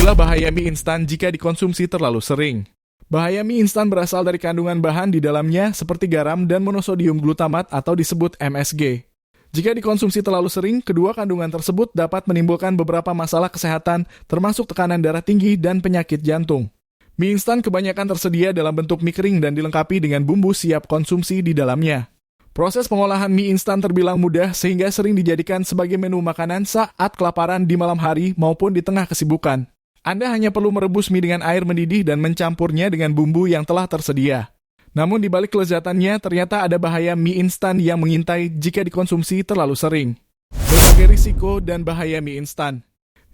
Inilah bahaya mie instan jika dikonsumsi terlalu sering. Bahaya mie instan berasal dari kandungan bahan di dalamnya seperti garam dan monosodium glutamat atau disebut MSG. Jika dikonsumsi terlalu sering, kedua kandungan tersebut dapat menimbulkan beberapa masalah kesehatan, termasuk tekanan darah tinggi dan penyakit jantung. Mie instan kebanyakan tersedia dalam bentuk mie kering dan dilengkapi dengan bumbu siap konsumsi di dalamnya. Proses pengolahan mie instan terbilang mudah sehingga sering dijadikan sebagai menu makanan saat kelaparan di malam hari maupun di tengah kesibukan. Anda hanya perlu merebus mie dengan air mendidih dan mencampurnya dengan bumbu yang telah tersedia. Namun di balik kelezatannya ternyata ada bahaya mie instan yang mengintai jika dikonsumsi terlalu sering. Berbagai risiko dan bahaya mie instan.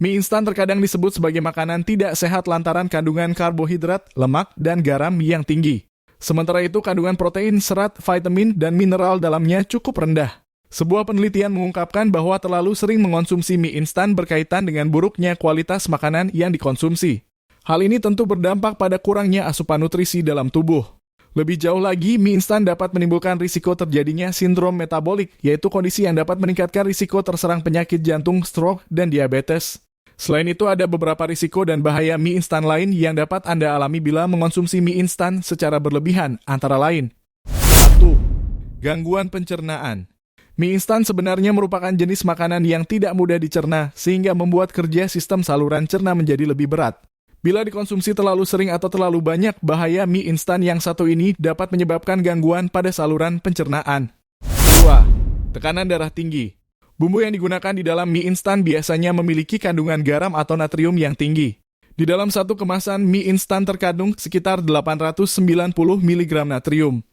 Mie instan terkadang disebut sebagai makanan tidak sehat lantaran kandungan karbohidrat, lemak, dan garam yang tinggi. Sementara itu, kandungan protein, serat, vitamin, dan mineral dalamnya cukup rendah. Sebuah penelitian mengungkapkan bahwa terlalu sering mengonsumsi mie instan berkaitan dengan buruknya kualitas makanan yang dikonsumsi. Hal ini tentu berdampak pada kurangnya asupan nutrisi dalam tubuh. Lebih jauh lagi, mie instan dapat menimbulkan risiko terjadinya sindrom metabolik, yaitu kondisi yang dapat meningkatkan risiko terserang penyakit jantung, stroke, dan diabetes. Selain itu, ada beberapa risiko dan bahaya mie instan lain yang dapat Anda alami bila mengonsumsi mie instan secara berlebihan, antara lain. 1. Gangguan pencernaan. Mie instan sebenarnya merupakan jenis makanan yang tidak mudah dicerna, sehingga membuat kerja sistem saluran cerna menjadi lebih berat. Bila dikonsumsi terlalu sering atau terlalu banyak, bahaya mie instan yang satu ini dapat menyebabkan gangguan pada saluran pencernaan. 2. Tekanan darah tinggi. Bumbu yang digunakan di dalam mie instan biasanya memiliki kandungan garam atau natrium yang tinggi. Di dalam satu kemasan mie instan terkandung sekitar 890 mg natrium.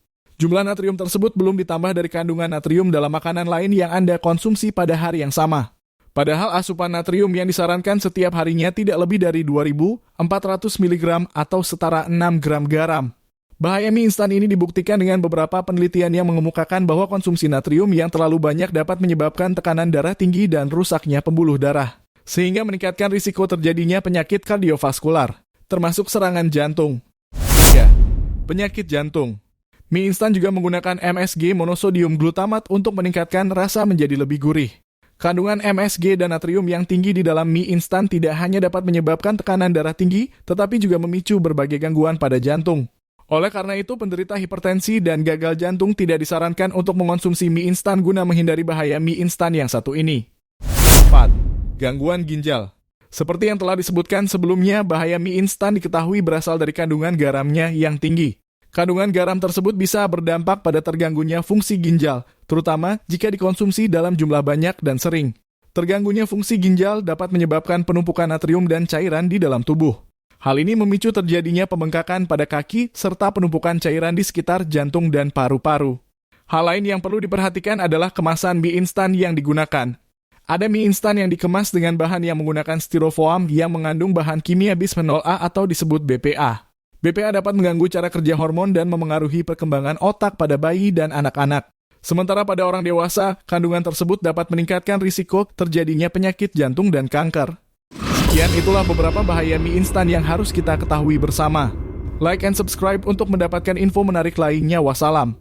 Jumlah natrium tersebut belum ditambah dari kandungan natrium dalam makanan lain yang Anda konsumsi pada hari yang sama. Padahal asupan natrium yang disarankan setiap harinya tidak lebih dari 2.400 mg atau setara 6 gram garam. Bahaya mie instan ini dibuktikan dengan beberapa penelitian yang mengemukakan bahwa konsumsi natrium yang terlalu banyak dapat menyebabkan tekanan darah tinggi dan rusaknya pembuluh darah, sehingga meningkatkan risiko terjadinya penyakit kardiovaskular, termasuk serangan jantung. 3. Penyakit jantung. Mie instan juga menggunakan MSG monosodium glutamat untuk meningkatkan rasa menjadi lebih gurih. Kandungan MSG dan natrium yang tinggi di dalam mie instan tidak hanya dapat menyebabkan tekanan darah tinggi, tetapi juga memicu berbagai gangguan pada jantung. Oleh karena itu, penderita hipertensi dan gagal jantung tidak disarankan untuk mengonsumsi mie instan guna menghindari bahaya mie instan yang satu ini. 4. Gangguan ginjal. Seperti yang telah disebutkan sebelumnya, bahaya mie instan diketahui berasal dari kandungan garamnya yang tinggi. Kandungan garam tersebut bisa berdampak pada terganggunya fungsi ginjal, terutama jika dikonsumsi dalam jumlah banyak dan sering. Terganggunya fungsi ginjal dapat menyebabkan penumpukan natrium dan cairan di dalam tubuh. Hal ini memicu terjadinya pembengkakan pada kaki serta penumpukan cairan di sekitar jantung dan paru-paru. Hal lain yang perlu diperhatikan adalah kemasan mie instan yang digunakan. Ada mie instan yang dikemas dengan bahan yang menggunakan styrofoam yang mengandung bahan kimia bisphenol A atau disebut BPA. BPA dapat mengganggu cara kerja hormon dan memengaruhi perkembangan otak pada bayi dan anak-anak. Sementara pada orang dewasa, kandungan tersebut dapat meningkatkan risiko terjadinya penyakit jantung dan kanker. Sekian itulah beberapa bahaya mie instan yang harus kita ketahui bersama. Like and subscribe untuk mendapatkan info menarik lainnya. Wassalam.